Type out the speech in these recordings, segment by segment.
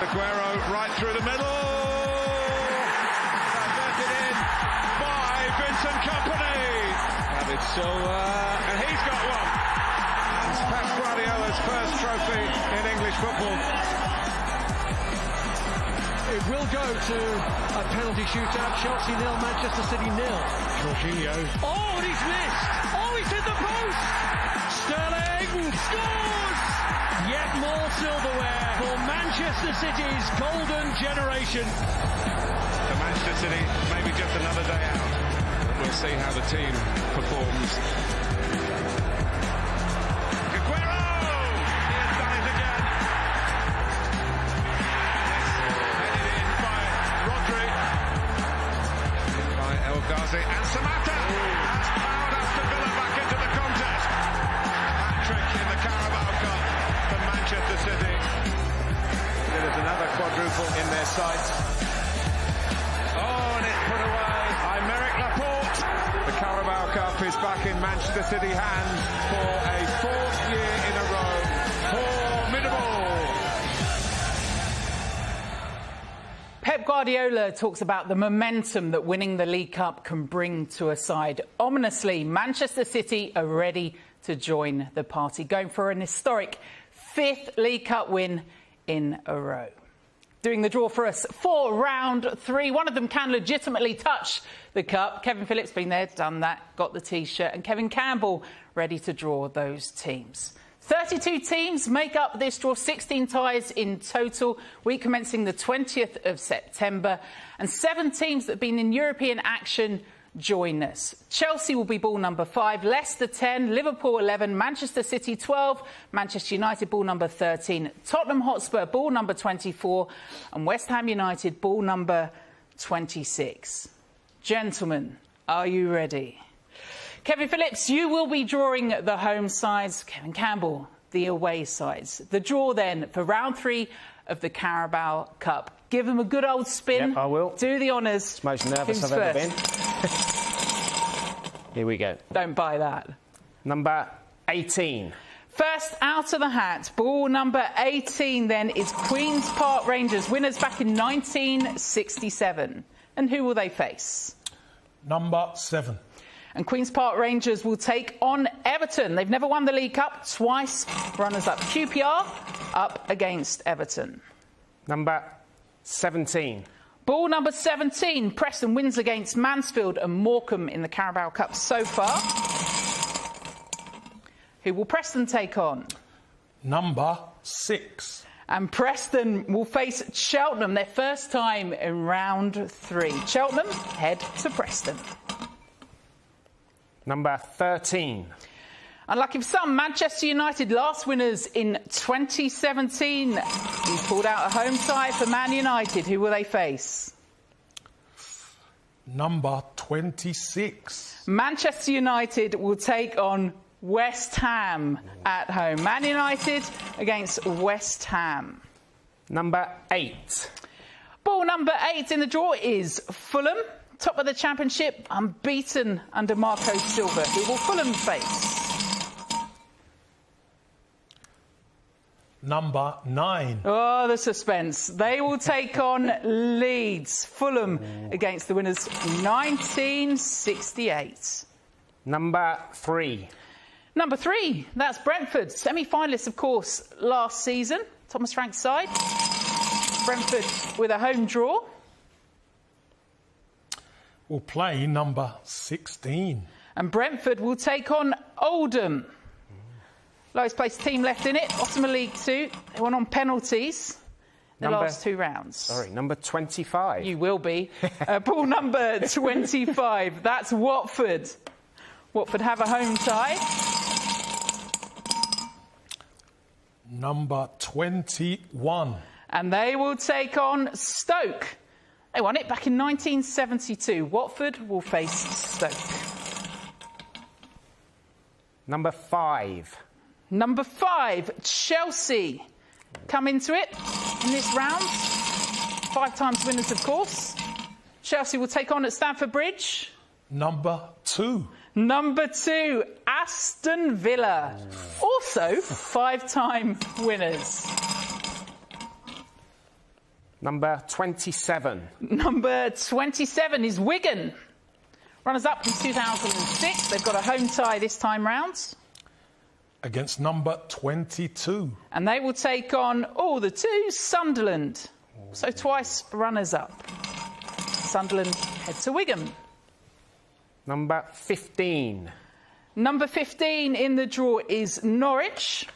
Aguero right through the middle. Diverted in by Vincent Kompany. David Silva, and he's got one. It's Pep Guardiola's first trophy in English football. It will go to a penalty shootout. Chelsea 0, Manchester City 0. Jorginho. Oh, and he's missed. Oh, he's hit the post. Sterling scores. Yet more silverware for Manchester City's golden generation. For Manchester City, maybe just another day out. We'll see how the team performs. Aguero! He has done it again. Headed in by Rodri. In by El Ghazi. And Samata has powered Aston Villa back into the contest. Hat-trick in the Carabao Cup for Manchester City. There's another quadruple in their sights. Oh, and it's put away by Merrick Laporte. The Carabao Cup is back in Manchester City hands for a fourth year in a row. Formidable. Pep Guardiola talks about the momentum that winning the League Cup can bring to a side. Ominously, Manchester City are ready to join the party, going for an historic 5th League Cup win in a row. Doing the draw for us for round 3. One of them can legitimately touch the cup. Kevin Phillips been there, done that, got the T-shirt. And Kevin Campbell ready to draw those teams. 32 teams make up this draw, 16 ties in total. Week commencing the 20th of September. And 7 teams that have been in European action join us. Chelsea will be ball number 5, Leicester 10, Liverpool 11, Manchester City 12, Manchester United ball number 13, Tottenham Hotspur ball number 24, and West Ham United ball number 26. Gentlemen, are you ready? Kevin Phillips, you will be drawing the home sides. Kevin Campbell, the away sides. The draw then for round 3 of the Carabao Cup. Give them a good old spin. Yep, I will. Do the honours. It's the most nervous Who's I've ever first? been. Here we go. Don't buy that. Number 18. First out of the hat, ball number 18 then is Queen's Park Rangers, winners back in 1967. And who will they face? Number 7. And Queen's Park Rangers will take on Everton. They've never won the League Cup, twice runners-up. QPR up against Everton. Number 17. Ball number 17, Preston wins against Mansfield and Morecambe in the Carabao Cup so far. Who will Preston take on? Number 6. And Preston will face Cheltenham, their first time in round 3. Cheltenham head to Preston. Number 13. Unlucky for some, Manchester United last winners in 2017. He's pulled out a home side for Man United. Who will they face? Number 26. Manchester United will take on West Ham at home. Man United against West Ham. Number 8. Ball number 8 in the draw is Fulham. Top of the Championship, unbeaten under Marco Silva. Who will Fulham face? Number 9. Oh, the suspense. They will take on Leeds. Fulham against the winners 1968. Number 3. Number 3, that's Brentford. Semi-finalists, of course, last season. Thomas Frank's side. Brentford with a home draw. Will play number 16. And Brentford will take on Oldham. Lowest placed team left in it, bottom of League 2. They won on penalties the last 2 rounds. Sorry, number 25. You will be. Ball number 25, that's Watford. Watford have a home tie. Number 21. And they will take on Stoke. They won it back in 1972. Watford will face Stoke. Number 5. Number 5, Chelsea come into it in this round. 5 times winners, of course. Chelsea will take on at Stamford Bridge. Number 2. Number 2, Aston Villa. Also 5-time winners. Number 27. Number 27 is Wigan. Runners-up in 2006. They've got a home tie this time round. Against number 22. And they will take on, the two, Sunderland. So twice runners-up. Sunderland head to Wigan. Number 15. Number 15 in the draw is Norwich.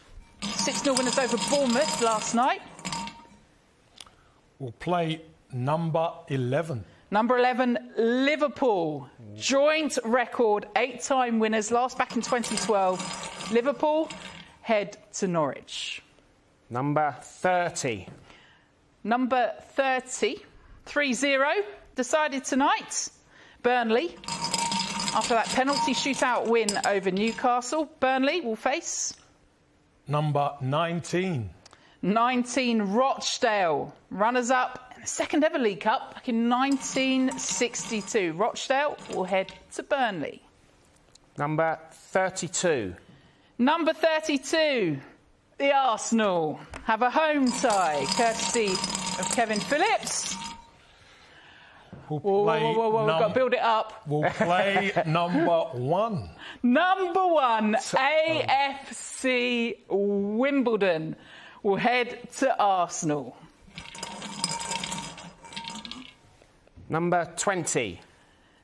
6-0 winners over Bournemouth last night. Will play number 11. Number 11, Liverpool. Joint record, 8-time winners, last back in 2012. Liverpool head to Norwich. Number 30. Number 30, 3-0, decided tonight. Burnley. After that penalty shootout win over Newcastle, Burnley will face... Number 19. 19, Rochdale. Runners-up in the second ever League Cup back in 1962. Rochdale will head to Burnley. Number 32. Number 32, the Arsenal have a home tie, courtesy of Kevin Phillips. Will Whoa, play we've got to build it up. Will play number 1. Number 1, AFC Wimbledon will head to Arsenal. Number 20.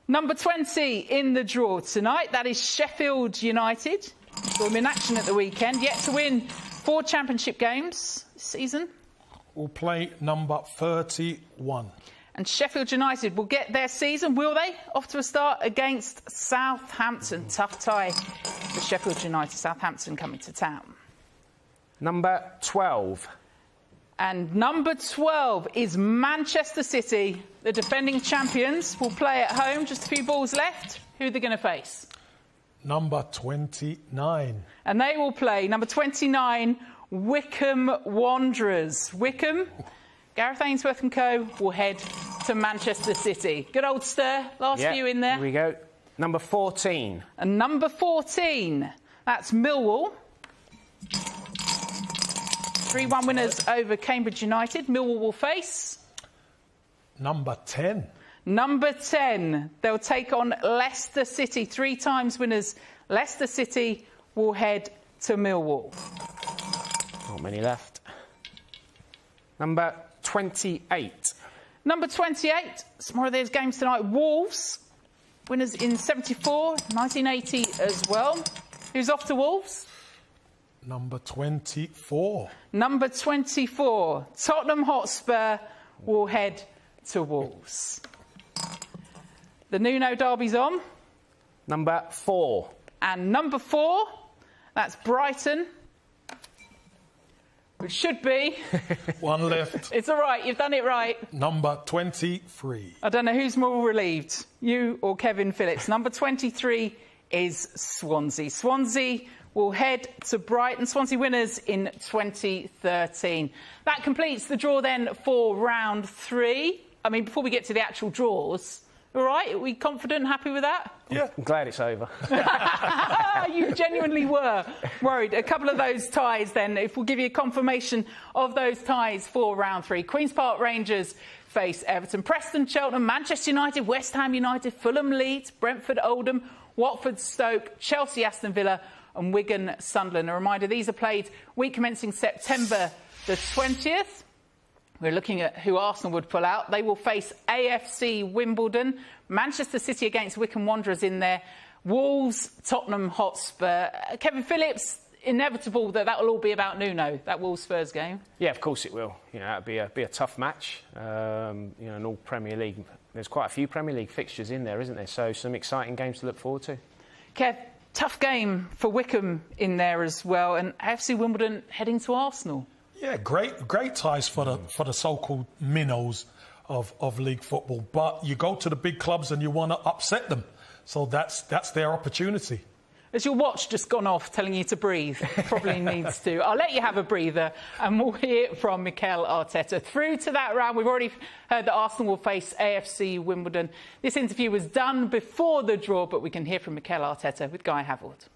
Number 20 in the draw tonight, that is Sheffield United. Saw them in action at the weekend, yet to win 4 championship games this season. Will play number 31. And Sheffield United will get their season, will they? Off to a start against Southampton. Tough tie for Sheffield United. Southampton coming to town. Number 12. And number 12 is Manchester City. The defending champions will play at home. Just a few balls left. Who are they going to face? Number 29. And they will play number 29, Wycombe Wanderers. Wycombe, Gareth Ainsworth and co. will head to Manchester City. Good old stir. Last few in there. Here we go. Number 14. And number 14, that's Millwall. 3-1 winners over Cambridge United. Millwall will face... Number 10. Number 10, they'll take on Leicester City. 3 times winners. Leicester City will head to Millwall. Not many left. Number 28. Number 28, some more of those games tonight. Wolves, winners in 74, 1980 as well. Who's off to Wolves? Number 24. Number 24, Tottenham Hotspur will head to Wolves. The Nuno derby's on. Number 4. And number 4, that's Brighton, which should be... 1 left. It's all right, you've done it right. Number 23. I don't know who's more relieved, you or Kevin Phillips. Number 23 is Swansea. Swansea will head to Brighton. Swansea winners in 2013. That completes the draw then for round 3. I mean, before we get to the actual draws, all right, are we confident, happy with that? Yeah. I'm glad it's over. You genuinely were worried. A couple of those ties then, if we'll give you a confirmation of those ties for round 3. Queen's Park Rangers face Everton, Preston, Cheltenham, Manchester United, West Ham United, Fulham, Leeds, Brentford, Oldham, Watford, Stoke, Chelsea, Aston Villa and Wigan, Sunderland. A reminder, these are played week commencing September the 20th. We're looking at who Arsenal would pull out. They will face AFC Wimbledon, Manchester City against Wycombe Wanderers in there, Wolves, Tottenham Hotspur. Kevin Phillips, inevitable that will all be about Nuno, that Wolves-Spurs game. Yeah, of course it will. You know, it'll be a tough match. You know, in all Premier League. There's quite a few Premier League fixtures in there, isn't there? So some exciting games to look forward to. Kev, tough game for Wycombe in there as well, and AFC Wimbledon heading to Arsenal. Yeah, great ties for the so-called minnows of league football. But you go to the big clubs and you want to upset them. So that's their opportunity. Has your watch just gone off telling you to breathe? Probably needs to. I'll let you have a breather and we'll hear from Mikel Arteta. Through to that round, we've already heard that Arsenal will face AFC Wimbledon. This interview was done before the draw, but we can hear from Mikel Arteta with Guy Havewood.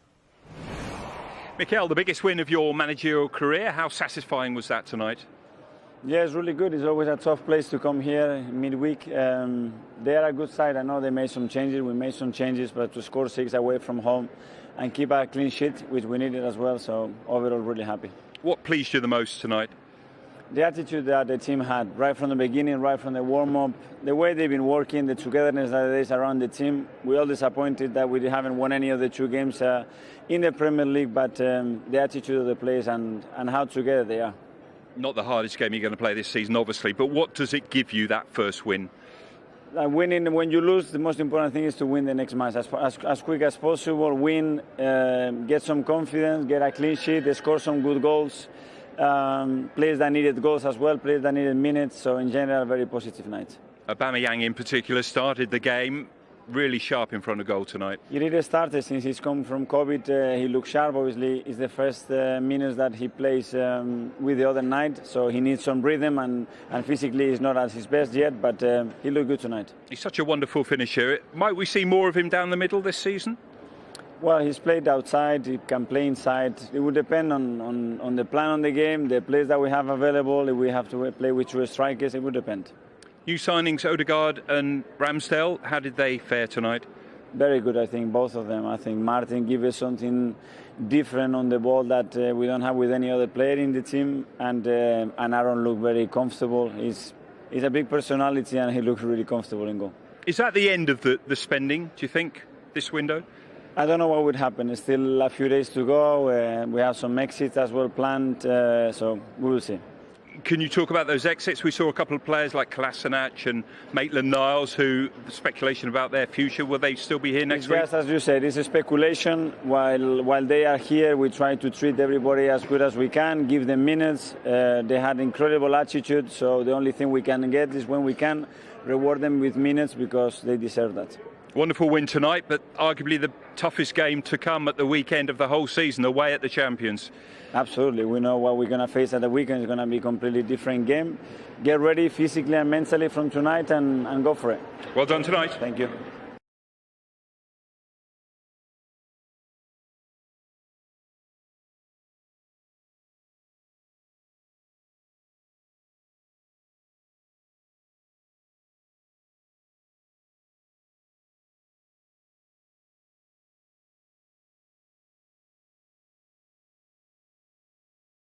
Mikel, the biggest win of your managerial career, how satisfying was that tonight? Yeah, it's really good. It's always a tough place to come here midweek. They are a good side. I know they made some changes. We made some changes, but to score 6 away from home and keep a clean sheet, which we needed as well. So overall, really happy. What pleased you the most tonight? The attitude that the team had right from the beginning, right from the warm-up, the way they've been working, the togetherness that there is around the team. We're all disappointed that we haven't won any of the 2 games in the Premier League, but the attitude of the players and how together they are. Not the hardest game you're going to play this season, obviously, but what does it give you, that first win? Winning, when you lose, the most important thing is to win the next match as quick as possible. Win, get some confidence, get a clean sheet, score some good goals. Players that needed goals as well, players that needed minutes. So in general, a very positive night. Aubameyang in particular started the game really sharp in front of goal tonight. He really started since he's come from COVID. He looks sharp. Obviously, it's the first minutes that he plays with the other night, so he needs some rhythm and physically he's not at his best yet, but he looked good tonight. He's such a wonderful finisher. Might we see more of him down the middle this season? Well, he's played outside, he can play inside. It would depend on the plan on the game, the players that we have available. If we have to play with 2 strikers, it would depend. New signings, Odegaard and Ramsdale, how did they fare tonight? Very good, I think, both of them. I think Martin gives us something different on the ball that we don't have with any other player in the team, and Aaron looked very comfortable. He's a big personality and he looks really comfortable in goal. Is that the end of the spending, do you think, this window? I don't know what would happen. It's still a few days to go. We have some exits as well planned, so we will see. Can you talk about those exits? We saw a couple of players like Kolasinac and Maitland-Niles, who the speculation about their future. Will they still be here next week? Yes, as you said, it's a speculation. While they are here, we try to treat everybody as good as we can, give them minutes. They had incredible attitude, so the only thing we can get is when we can reward them with minutes because they deserve that. Wonderful win tonight, but arguably the toughest game to come at the weekend of the whole season, away at the champions. Absolutely. We know what we're going to face at the weekend. It's going to be a completely different game. Get ready physically and mentally from tonight and go for it. Well done tonight. Thank you.